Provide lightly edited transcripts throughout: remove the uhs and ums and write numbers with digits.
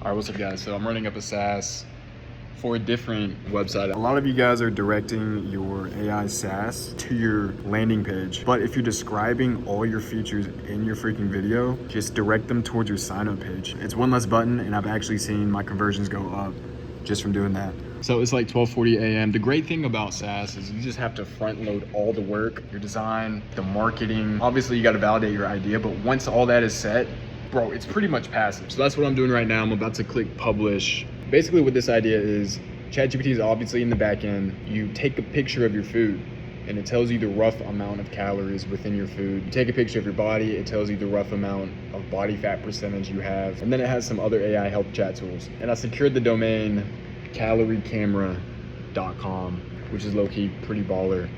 All right, what's up guys? So I'm running up a SaaS for a different website. A lot of you guys are directing your AI SaaS to your landing page, but if you're describing all your features in your freaking video, just direct them towards your sign up page. It's one less button, and I've actually seen my conversions go up just from doing that. So it's like 12:40 a.m. The great thing about SaaS is you just have to front load all the work, your design, the marketing. Obviously you got to validate your idea, but once all that is set, bro, it's pretty much passive. So that's what I'm doing right now. I'm about to click publish. Basically what this idea is, ChatGPT is obviously in the back end. You take a picture of your food and it tells you the rough amount of calories within your food. You take a picture of your body, it tells you the rough amount of body fat percentage you have. And then it has some other AI help chat tools. And I secured the domain caloriecamera.com, which is low-key pretty baller.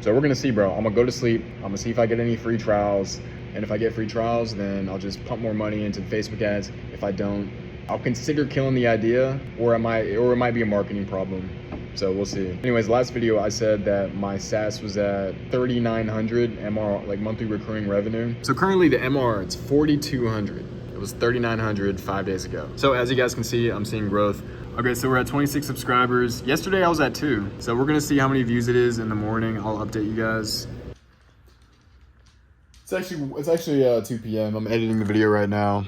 So we're gonna see, bro. I'm gonna go to sleep. I'm gonna see if I get any free trials. And if I get free trials, then I'll just pump more money into Facebook ads. If I don't, I'll consider killing the idea, or it might be a marketing problem. So we'll see. Anyways, last video I said that my SaaS was at 3,900 MR, like monthly recurring revenue. So currently the MR, it's 4,200. It was 3,900 5 days ago. So as you guys can see, I'm seeing growth. Okay, so we're at 26 subscribers. Yesterday I was at 2. So we're gonna see how many views it is in the morning. I'll update you guys. It's actually 2 p.m. I'm editing the video right now.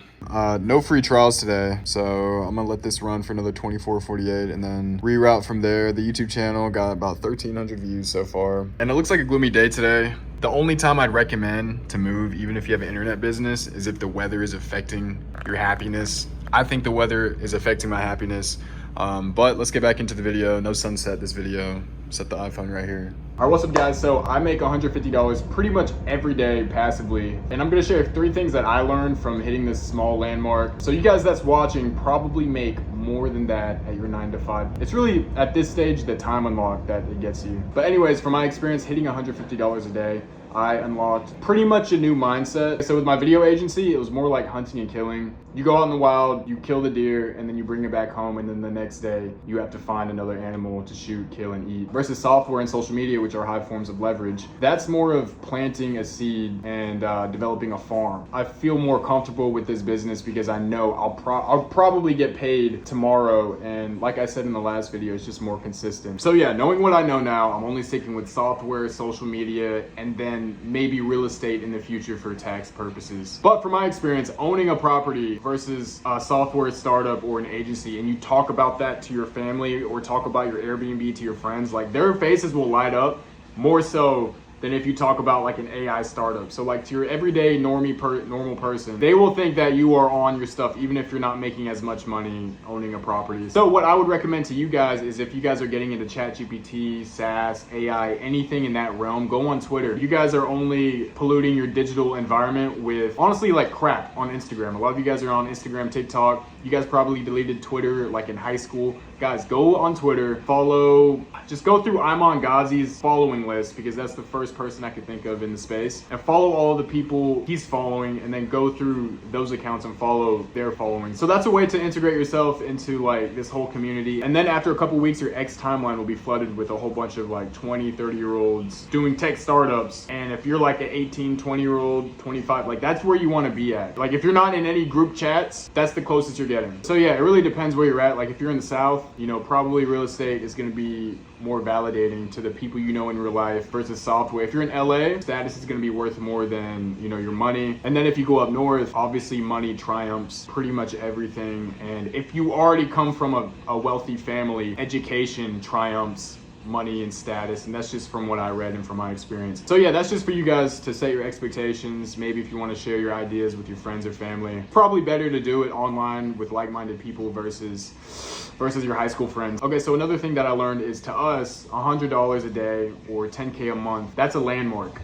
No free trials today, so I'm gonna let this run for another 24, 48, and then reroute from there. The YouTube channel got about 1,300 views so far. And it looks like a gloomy day today. The only time I'd recommend to move, even if you have an internet business, is if the weather is affecting your happiness. I think the weather is affecting my happiness. But let's get back into the video. No sunset this video. Set the iPhone right here. All right, what's up guys? So I make $150 pretty much every day passively. And I'm gonna share 3 things that I learned from hitting this small landmark. So you guys that's watching probably make more than that at your 9 to 5. It's really at this stage, the time unlock that it gets you. But anyways, from my experience hitting $150 a day, I unlocked pretty much a new mindset. So with my video agency, it was more like hunting and killing. You go out in the wild, you kill the deer, and then you bring it back home, and then the next day you have to find another animal to shoot, kill, and eat. Versus software and social media, which are high forms of leverage, that's more of planting a seed and developing a farm. I feel more comfortable with this business because I know I'll probably get paid tomorrow, and like I said in the last video, it's just more consistent. So yeah, knowing what I know now, I'm only sticking with software, social media, and then maybe real estate in the future for tax purposes. But from my experience, owning a property versus a software startup or an agency, and you talk about that to your family or talk about your Airbnb to your friends, like their faces will light up more so than if you talk about like an AI startup. So like to your everyday normal person, they will think that you are on your stuff even if you're not making as much money owning a property. So what I would recommend to you guys is if you guys are getting into ChatGPT, SaaS, AI, anything in that realm, go on Twitter. You guys are only polluting your digital environment with honestly like crap on Instagram. A lot of you guys are on Instagram, TikTok. You guys probably deleted Twitter like in high school. Guys, go on Twitter, just go through Iman Ghazi's following list because that's the first person I could think of in the space, and follow all the people he's following, and then go through those accounts and follow their following. So that's a way to integrate yourself into like this whole community. And then after a couple weeks, your X timeline will be flooded with a whole bunch of like 20, 30-year-olds doing tech startups. And if you're like an 18, 20-year-old, 25, like that's where you want to be at. Like if you're not in any group chats, that's the closest you're getting. So yeah, it really depends where you're at. Like if you're in the South, you know, probably real estate is going to be more validating to the people you know in real life versus software. If you're in LA, status is going to be worth more than, you know, your money. And then if you go up north, obviously money triumphs pretty much everything. And if you already come from a wealthy family, education triumphs money and status, and that's just from what I read and from my experience. So yeah, that's just for you guys to set your expectations. Maybe if you want to share your ideas with your friends or family, probably better to do it online with like-minded people versus your high school friends. Okay, so another thing that I learned is, to us, $100 a day or 10K a month, that's a landmark.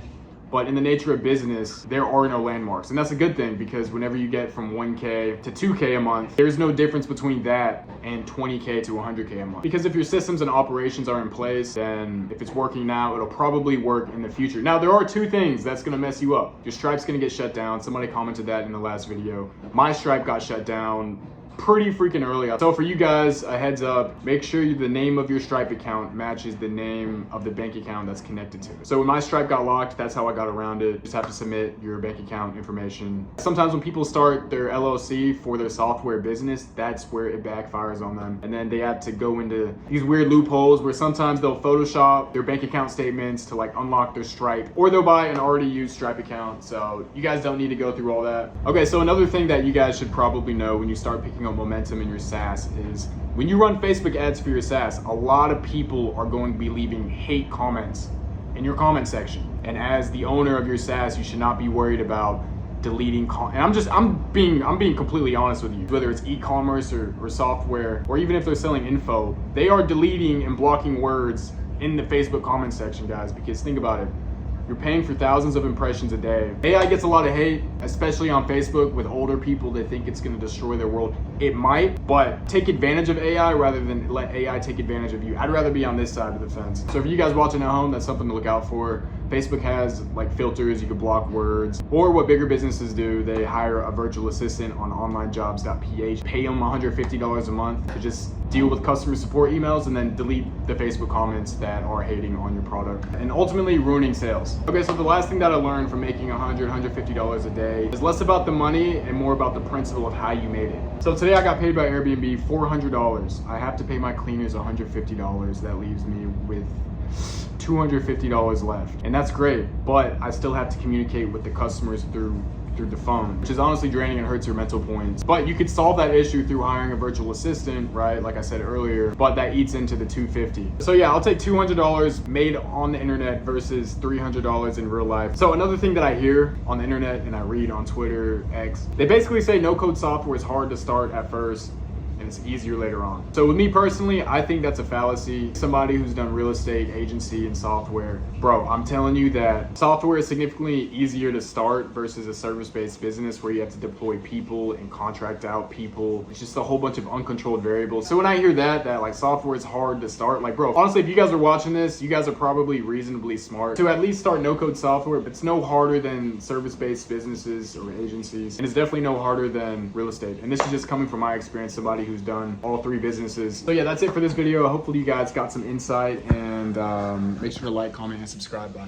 But in the nature of business, there are no landmarks. And that's a good thing, because whenever you get from 1K to 2K a month, there's no difference between that and 20K to 100K a month. Because if your systems and operations are in place, then if it's working now, it'll probably work in the future. Now, there are 2 things that's gonna mess you up. Your Stripe's gonna get shut down. Somebody commented that in the last video. My Stripe got shut down pretty freaking early. So for you guys, a heads up, make sure the name of your Stripe account matches the name of the bank account that's connected to it. So when my Stripe got locked, that's how I got around it. You just have to submit your bank account information. Sometimes when people start their LLC for their software business, that's where it backfires on them. And then they have to go into these weird loopholes where sometimes they'll Photoshop their bank account statements to like unlock their Stripe, or they'll buy an already used Stripe account. So you guys don't need to go through all that. Okay, so another thing that you guys should probably know when you start picking up momentum in your SaaS is when you run Facebook ads for your SaaS, a lot of people are going to be leaving hate comments in your comment section. And as the owner of your SaaS, you should not be worried about deleting and I'm being completely honest with you. Whether it's e-commerce or software, or even if they're selling info, they are deleting and blocking words in the Facebook comment section, guys, because think about it. You're paying for thousands of impressions a day. AI gets a lot of hate, especially on Facebook with older people that think it's gonna destroy their world. It might, but take advantage of AI rather than let AI take advantage of you. I'd rather be on this side of the fence. So for you guys watching at home, that's something to look out for. Facebook has like filters, you can block words, or what bigger businesses do, they hire a virtual assistant on onlinejobs.ph, pay them $150 a month to just deal with customer support emails and then delete the Facebook comments that are hating on your product and ultimately ruining sales. Okay, so the last thing that I learned from making $150 a day is less about the money and more about the principle of how you made it. So today I got paid by Airbnb $400. I have to pay my cleaners $150. That leaves me with $250 left, and that's great, but I still have to communicate with the customers through the phone, which is honestly draining and hurts your mental points. But you could solve that issue through hiring a virtual assistant, right? Like I said earlier, but that eats into the $250. So yeah, I'll take $200 made on the internet versus $300 in real life. So another thing that I hear on the internet and I read on Twitter, X, they basically say no-code software is hard to start at first and it's easier later on. So with me personally, I think that's a fallacy. Somebody who's done real estate, agency, and software, bro, I'm telling you that software is significantly easier to start versus a service-based business where you have to deploy people and contract out people. It's just a whole bunch of uncontrolled variables. So when I hear that like software is hard to start, like bro, honestly, if you guys are watching this, you guys are probably reasonably smart to at least start no-code software, but it's no harder than service-based businesses or agencies. And it's definitely no harder than real estate. And this is just coming from my experience, somebody who's done all three businesses. So yeah, that's it for this video. Hopefully you guys got some insight, and make sure to like, comment, and subscribe. Bye.